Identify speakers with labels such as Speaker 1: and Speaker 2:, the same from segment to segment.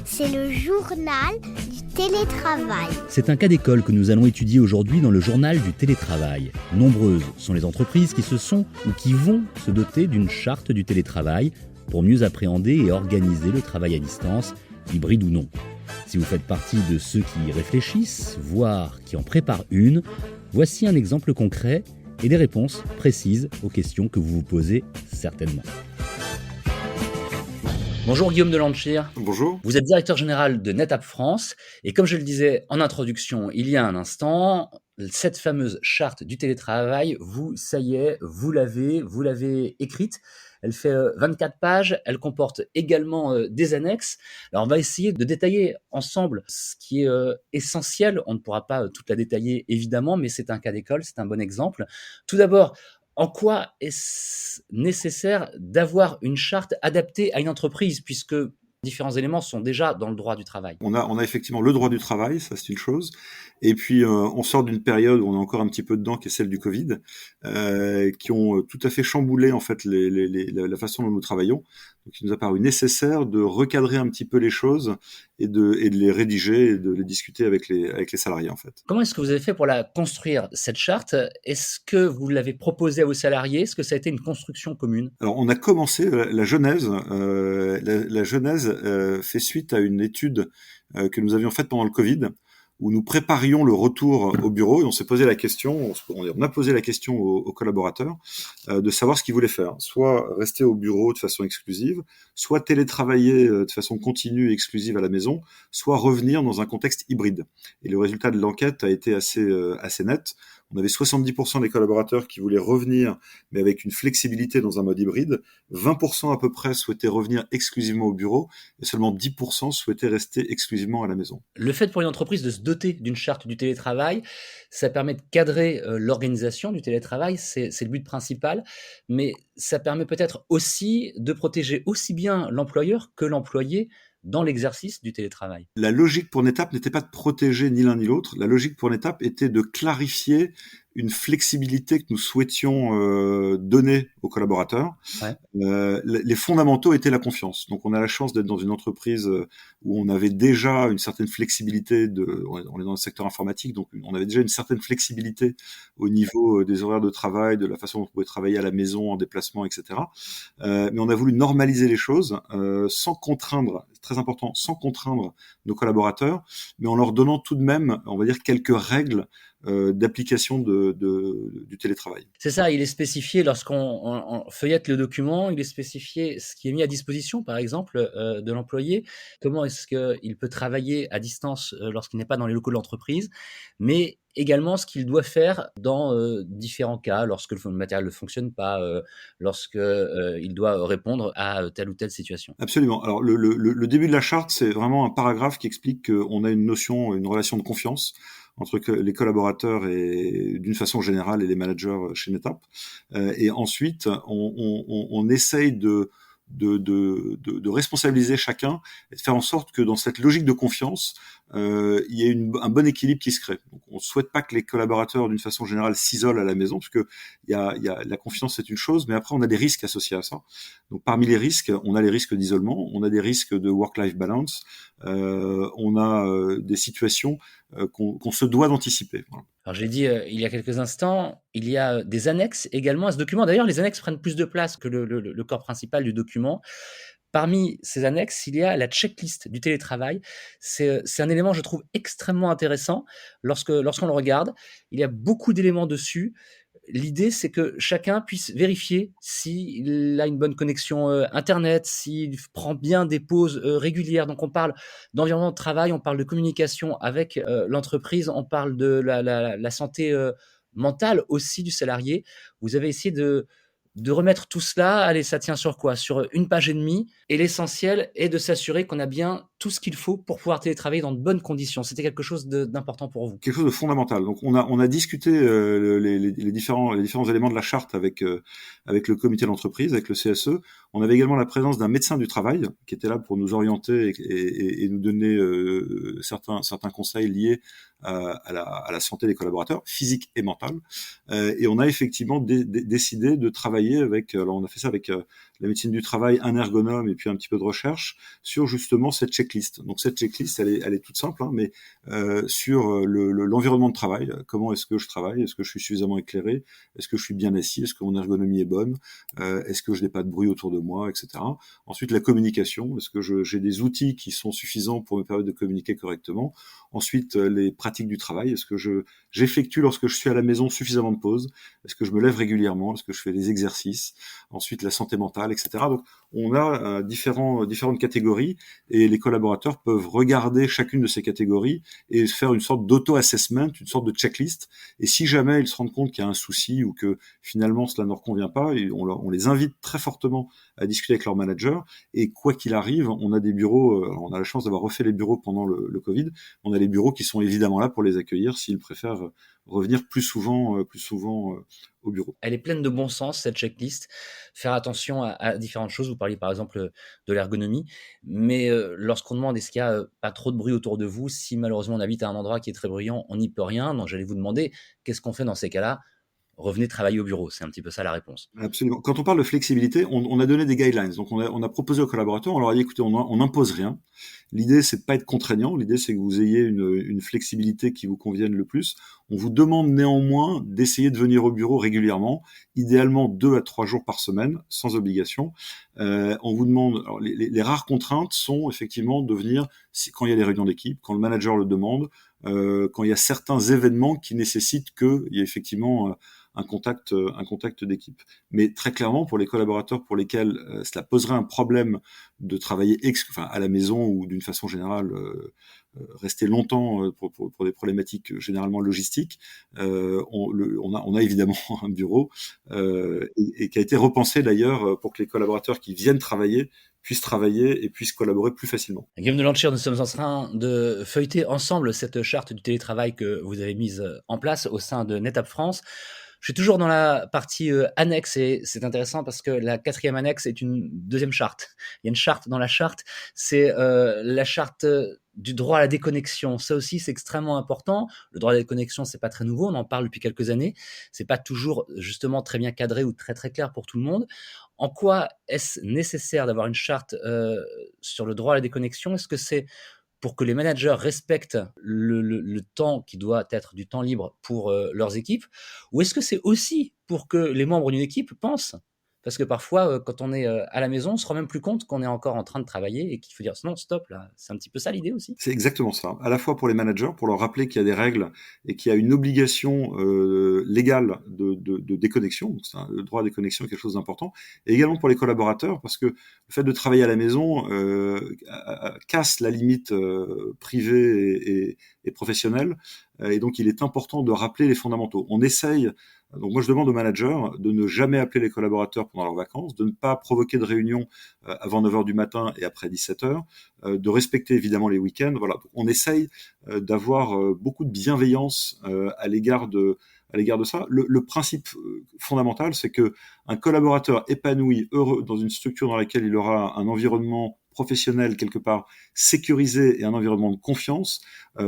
Speaker 1: C'est le journal du télétravail.
Speaker 2: C'est un cas d'école que nous allons étudier aujourd'hui dans le journal du télétravail. Nombreuses sont les entreprises qui se sont ou qui vont se doter d'une charte du télétravail pour mieux appréhender et organiser le travail à distance, hybride ou non. Si vous faites partie de ceux qui y réfléchissent, voire qui en préparent une, voici un exemple concret et des réponses précises aux questions que vous vous posez certainement. Bonjour Guillaume Delanchir.
Speaker 3: Bonjour.
Speaker 2: Vous êtes directeur général de NetApp France et comme je le disais en introduction il y a un instant, cette fameuse charte du télétravail, ça y est, vous l'avez écrite. Elle fait 24 pages, elle comporte également des annexes. Alors on va essayer de détailler ensemble ce qui est essentiel. On ne pourra pas toute la détailler évidemment, mais c'est un cas d'école, c'est un bon exemple. Tout d'abord, en quoi est-ce nécessaire d'avoir une charte adaptée à une entreprise, puisque différents éléments sont déjà dans le droit du travail?
Speaker 3: On a effectivement le droit du travail, ça c'est une chose. Et puis on sort d'une période où on est encore un petit peu dedans, qui est celle du Covid, qui ont tout à fait chamboulé en fait la façon dont nous travaillons. Donc il nous a paru nécessaire de recadrer un petit peu les choses et de les rédiger et de les discuter avec les salariés en fait.
Speaker 2: Comment est-ce que vous avez fait pour la construire, cette charte? Est-ce que vous l'avez proposée à vos salariés? Est-ce que ça a été une construction commune?
Speaker 3: Alors on a commencé la genèse. La genèse fait suite à une étude que nous avions faite pendant le Covid, où nous préparions le retour au bureau et on s'est posé la question, on a posé la question aux collaborateurs de savoir ce qu'ils voulaient faire. Soit rester au bureau de façon exclusive, soit télétravailler de façon continue et exclusive à la maison, soit revenir dans un contexte hybride. Et le résultat de l'enquête a été assez net. On avait 70% des collaborateurs qui voulaient revenir, mais avec une flexibilité dans un mode hybride. 20% à peu près souhaitaient revenir exclusivement au bureau et seulement 10% souhaitaient rester exclusivement à la maison.
Speaker 2: Le fait pour une entreprise de se doter d'une charte du télétravail, ça permet de cadrer l'organisation du télétravail, c'est le but principal, mais ça permet peut-être aussi de protéger aussi bien l'employeur que l'employé dans l'exercice du télétravail.
Speaker 3: La logique pour NetApp n'était pas de protéger ni l'un ni l'autre. La logique pour NetApp était de clarifier une flexibilité que nous souhaitions donner aux collaborateurs.
Speaker 2: Ouais.
Speaker 3: Les fondamentaux étaient la confiance. Donc on a la chance d'être dans une entreprise où on avait déjà une certaine flexibilité. On est dans le secteur informatique, donc on avait déjà une certaine flexibilité au niveau des horaires de travail, de la façon dont on pouvait travailler à la maison, en déplacement, etc. Mais on a voulu normaliser les choses sans contraindre, c'est très important, sans contraindre nos collaborateurs, mais en leur donnant tout de même, on va dire, quelques règles d'application du télétravail.
Speaker 2: C'est ça, il est spécifié lorsqu'on feuillette le document, il est spécifié ce qui est mis à disposition, par exemple, de l'employé, comment est-ce qu'il peut travailler à distance lorsqu'il n'est pas dans les locaux de l'entreprise, mais également ce qu'il doit faire dans différents cas, lorsque le matériel ne fonctionne pas, lorsque il doit répondre à telle ou telle situation.
Speaker 3: Absolument. Alors le début de la charte, c'est vraiment un paragraphe qui explique qu'on a une relation de confiance entre les collaborateurs et d'une façon générale et les managers chez NetApp. Et ensuite, on essaye de responsabiliser chacun et de faire en sorte que dans cette logique de confiance, il y ait un bon équilibre qui se crée. Donc, on ne souhaite pas que les collaborateurs, d'une façon générale, s'isolent à la maison, parce que la confiance, c'est une chose, mais après, on a des risques associés à ça. Donc, parmi les risques, on a les risques d'isolement, on a des risques de work-life balance, on a des situations qu'on se doit d'anticiper. Voilà.
Speaker 2: Alors j'ai dit il y a quelques instants, il y a des annexes également à ce document. D'ailleurs, les annexes prennent plus de place que le corps principal du document. Parmi ces annexes, il y a la checklist du télétravail. C'est un élément, je trouve, extrêmement intéressant lorsqu'on le regarde. Il y a beaucoup d'éléments dessus. L'idée, c'est que chacun puisse vérifier s'il a une bonne connexion Internet, s'il prend bien des pauses régulières. Donc, on parle d'environnement de travail, on parle de communication avec l'entreprise, on parle de la santé mentale aussi du salarié. Vous avez essayé de remettre tout cela, allez, ça tient sur quoi? Sur une page et demie. Et l'essentiel est de s'assurer qu'on a bien tout ce qu'il faut pour pouvoir télétravailler dans de bonnes conditions. C'était quelque chose d'important pour vous.
Speaker 3: Quelque chose de fondamental. Donc on a discuté les différents éléments de la charte avec le comité d'entreprise, avec le CSE. On avait également la présence d'un médecin du travail qui était là pour nous orienter et nous donner certains conseils liés à la santé des collaborateurs, physique et mentale. Et on a effectivement décidé de travailler avec. Alors on a fait ça avec la médecine du travail, un ergonome et puis un petit peu de recherche sur justement cette checklist. Donc cette checklist, elle est toute simple, hein, mais sur l'environnement de travail. Comment est-ce que je travaille? Est-ce que je suis suffisamment éclairé? Est-ce que je suis bien assis? Est-ce que mon ergonomie est bonne? Est-ce que je n'ai pas de bruit autour de moi, etc. Ensuite, la communication. Est-ce que j'ai des outils qui sont suffisants pour me permettre de communiquer correctement? Ensuite, les pratiques du travail. Est-ce que j'effectue lorsque je suis à la maison suffisamment de pauses? Est-ce que je me lève régulièrement? Est-ce que je fais des exercices? Ensuite, la santé mentale, etc. Donc, on a différentes catégories et les collaborateurs peuvent regarder chacune de ces catégories et faire une sorte d'auto-assessment, une sorte de checklist. Et si jamais ils se rendent compte qu'il y a un souci ou que finalement cela ne leur convient pas, on les invite très fortement à discuter avec leur manager. Et quoi qu'il arrive, on a des bureaux, on a la chance d'avoir refait les bureaux pendant le Covid. On a les bureaux qui sont évidemment là pour les accueillir s'ils préfèrent revenir plus souvent au bureau.
Speaker 2: Elle est pleine de bon sens, cette checklist. Faire attention à différentes choses. Vous parliez par exemple de l'ergonomie, mais lorsqu'on demande est-ce qu'il y a pas trop de bruit autour de vous, si malheureusement on habite à un endroit qui est très bruyant, on n'y peut rien. Donc j'allais vous demander qu'est-ce qu'on fait dans ces cas-là? Revenez travailler au bureau, c'est un petit peu ça la réponse.
Speaker 3: Absolument. Quand on parle de flexibilité, on a donné des guidelines. Donc, on a proposé aux collaborateurs, on leur a dit, écoutez, on n'impose rien. L'idée, c'est de pas être contraignant. L'idée, c'est que vous ayez une flexibilité qui vous convienne le plus. On vous demande néanmoins d'essayer de venir au bureau régulièrement, idéalement 2 à 3 jours par semaine, sans obligation. On vous demande, alors les rares contraintes sont effectivement de venir quand il y a des réunions d'équipe, quand le manager le demande, quand il y a certains événements qui nécessitent qu'il y ait effectivement un contact d'équipe. Mais très clairement, pour les collaborateurs pour lesquels cela poserait un problème de travailler à la maison ou d'une façon générale rester longtemps pour des problématiques généralement logistiques, on a évidemment un bureau et qui a été repensé d'ailleurs pour que les collaborateurs qui viennent travailler puissent travailler et puissent collaborer plus facilement.
Speaker 2: Guillaume de Lancher, nous sommes en train de feuilleter ensemble cette charte du télétravail que vous avez mise en place au sein de NetApp France. Je suis toujours dans la partie annexe et c'est intéressant parce que la 4e annexe est une deuxième charte. Il y a une charte dans la charte, c'est la charte du droit à la déconnexion. Ça aussi, c'est extrêmement important. Le droit à la déconnexion, c'est pas très nouveau, on en parle depuis quelques années. C'est pas toujours justement très bien cadré ou très très clair pour tout le monde. En quoi est-ce nécessaire d'avoir une charte sur le droit à la déconnexion? Est-ce que c'est pour que les managers respectent le temps qui doit être du temps libre pour leurs équipes? Ou est-ce que c'est aussi pour que les membres d'une équipe pensent? Parce que parfois, quand on est à la maison, on se rend même plus compte qu'on est encore en train de travailler et qu'il faut dire non, stop, là. C'est un petit peu ça l'idée aussi.
Speaker 3: C'est exactement ça. À la fois pour les managers, pour leur rappeler qu'il y a des règles et qu'il y a une obligation légale de déconnexion. Donc le droit à déconnexion est quelque chose d'important. Et également pour les collaborateurs, parce que le fait de travailler à la maison casse la limite privée et professionnelle. Et donc, il est important de rappeler les fondamentaux. On essaye. Donc moi, je demande aux managers de ne jamais appeler les collaborateurs pendant leurs vacances, de ne pas provoquer de réunions avant 9h du matin et après 17h, de respecter évidemment les week-ends. Voilà, donc, on essaye d'avoir beaucoup de bienveillance à l'égard de ça. Le principe fondamental, c'est que un collaborateur épanoui, heureux dans une structure dans laquelle il aura un environnement professionnel quelque part sécurisé et un environnement de confiance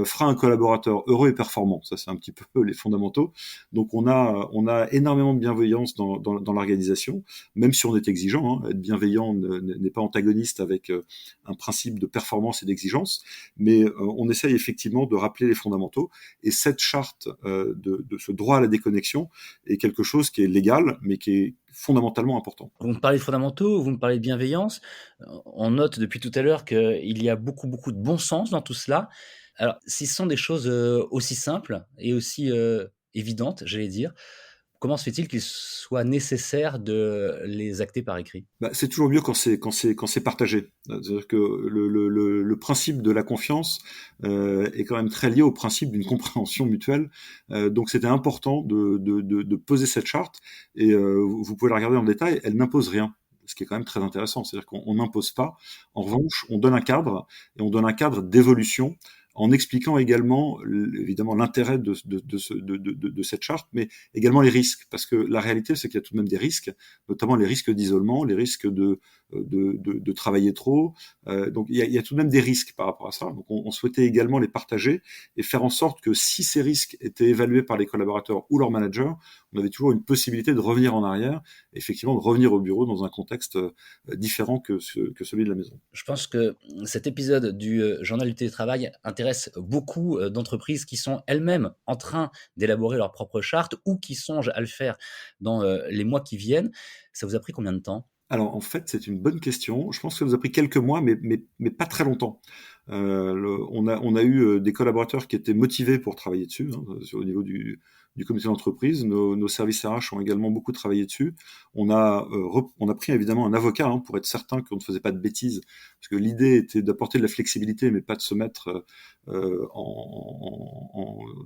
Speaker 3: fera un collaborateur heureux et performant. Ça, c'est un petit peu les fondamentaux. Donc, on a énormément de bienveillance dans l'organisation, même si on est exigeant. Hein. Être bienveillant n'est pas antagoniste avec un principe de performance et d'exigence, mais on essaye effectivement de rappeler les fondamentaux. Et cette charte de ce droit à la déconnexion est quelque chose qui est légal, mais qui est fondamentalement important.
Speaker 2: Vous me parlez de fondamentaux, vous me parlez de bienveillance. On note depuis tout à l'heure qu'il y a beaucoup de bon sens dans tout cela. Alors, si ce sont des choses aussi simples et aussi évidentes, j'allais dire, comment se fait-il qu'il soit nécessaire de les acter par écrit?
Speaker 3: C'est toujours mieux quand c'est partagé. C'est-à-dire que le principe de la confiance est quand même très lié au principe d'une compréhension mutuelle. Donc c'était important de poser cette charte et vous pouvez la regarder en détail. Elle n'impose rien, ce qui est quand même très intéressant. C'est-à-dire qu'on n'impose pas. En revanche, on donne un cadre et on donne un cadre d'évolution en expliquant également, évidemment, l'intérêt de cette charte, mais également les risques. Parce que la réalité, c'est qu'il y a tout de même des risques, notamment les risques d'isolement, les risques de de travailler trop. Donc il y a tout de même des risques par rapport à ça. Donc on souhaitait également les partager et faire en sorte que si ces risques étaient évalués par les collaborateurs ou leurs managers, on avait toujours une possibilité de revenir en arrière, et effectivement de revenir au bureau dans un contexte différent que celui de la maison.
Speaker 2: Je pense que cet épisode du journal du télétravail intéresse beaucoup d'entreprises qui sont elles-mêmes en train d'élaborer leur propre charte ou qui songent à le faire dans les mois qui viennent. Ça vous a pris combien de temps ?
Speaker 3: Alors en fait, c'est une bonne question. Je pense que ça nous a pris quelques mois, mais pas très longtemps. On a eu des collaborateurs qui étaient motivés pour travailler dessus, au niveau du comité d'entreprise. Nos services RH ont également beaucoup travaillé dessus. On a pris évidemment un avocat pour être certain qu'on ne faisait pas de bêtises, parce que l'idée était d'apporter de la flexibilité, mais pas de se mettre de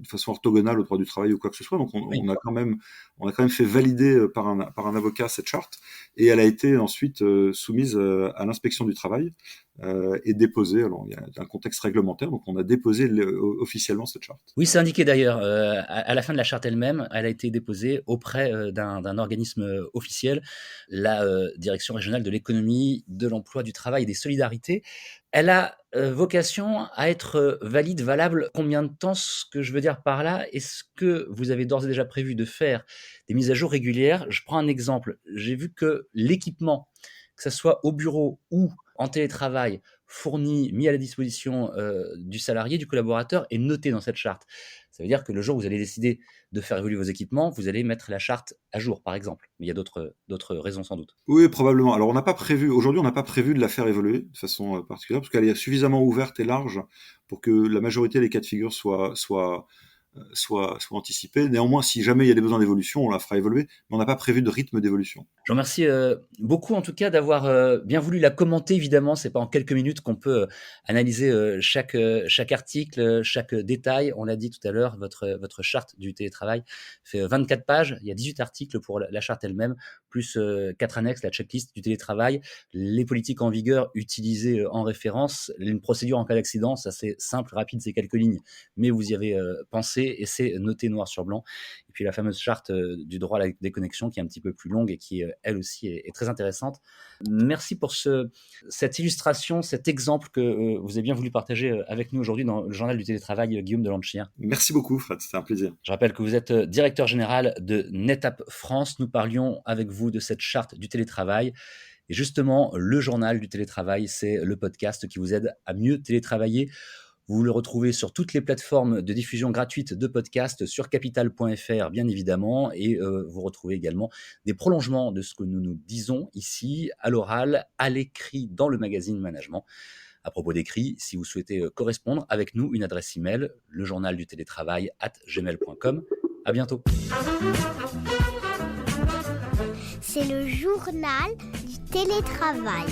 Speaker 3: façon orthogonale au droit du travail ou quoi que ce soit. Donc on a quand même fait valider par un avocat cette charte, et elle a été ensuite soumise à l'inspection du travail et déposée. Alors il y a un contexte réglementaire, donc on a déposé officiellement cette charte.
Speaker 2: Oui, c'est indiqué d'ailleurs. À la fin de la charte elle-même, elle a été déposée auprès d'un organisme officiel, la Direction régionale de l'économie, de l'emploi, du travail et des solidarités. Elle a vocation à être valide, valable. Combien de temps? Ce que je veux dire par là, est-ce que vous avez d'ores et déjà prévu de faire des mises à jour régulières? Je prends un exemple. J'ai vu que l'équipement, que ce soit au bureau ou en télétravail, fourni, mis à la disposition du salarié, du collaborateur, est noté dans cette charte. Ça veut dire que le jour où vous allez décider de faire évoluer vos équipements, vous allez mettre la charte à jour, par exemple. Mais il y a d'autres raisons sans doute.
Speaker 3: Oui, probablement. Alors aujourd'hui, on n'a pas prévu de la faire évoluer de façon particulière, parce qu'elle est suffisamment ouverte et large pour que la majorité des cas de figure soient anticipés. Néanmoins, si jamais il y a des besoins d'évolution, on la fera évoluer, mais on n'a pas prévu de rythme d'évolution.
Speaker 2: Je vous remercie beaucoup en tout cas d'avoir bien voulu la commenter. Évidemment, c'est pas en quelques minutes qu'on peut analyser chaque article, chaque détail. On l'a dit tout à l'heure, votre charte du télétravail fait 24 pages. Il y a 18 articles pour la charte elle-même, plus 4 annexes, la checklist du télétravail, les politiques en vigueur utilisées en référence, une procédure en cas d'accident. Ça, c'est simple, rapide, c'est quelques lignes, mais vous y avez pensé et c'est noté noir sur blanc. Et puis la fameuse charte du droit à la déconnexion qui est un petit peu plus longue et qui, elle aussi, est très intéressante. Merci pour cette illustration, cet exemple que vous avez bien voulu partager avec nous aujourd'hui dans le journal du télétravail, Guillaume de Lanchir.
Speaker 3: Merci beaucoup, Fred, c'était un plaisir.
Speaker 2: Je rappelle que vous êtes directeur général de NetApp France. Nous parlions avec vous de cette charte du télétravail. Et justement, le journal du télétravail, c'est le podcast qui vous aide à mieux télétravailler. Vous le retrouvez sur toutes les plateformes de diffusion gratuite de podcasts, sur capital.fr bien évidemment, et vous retrouvez également des prolongements de ce que nous disons ici, à l'oral, à l'écrit dans le magazine Management. À propos d'écrit, si vous souhaitez correspondre avec nous, une adresse email, lejournaldutélétravail@gmail.com. À bientôt.
Speaker 1: C'est le journal du télétravail.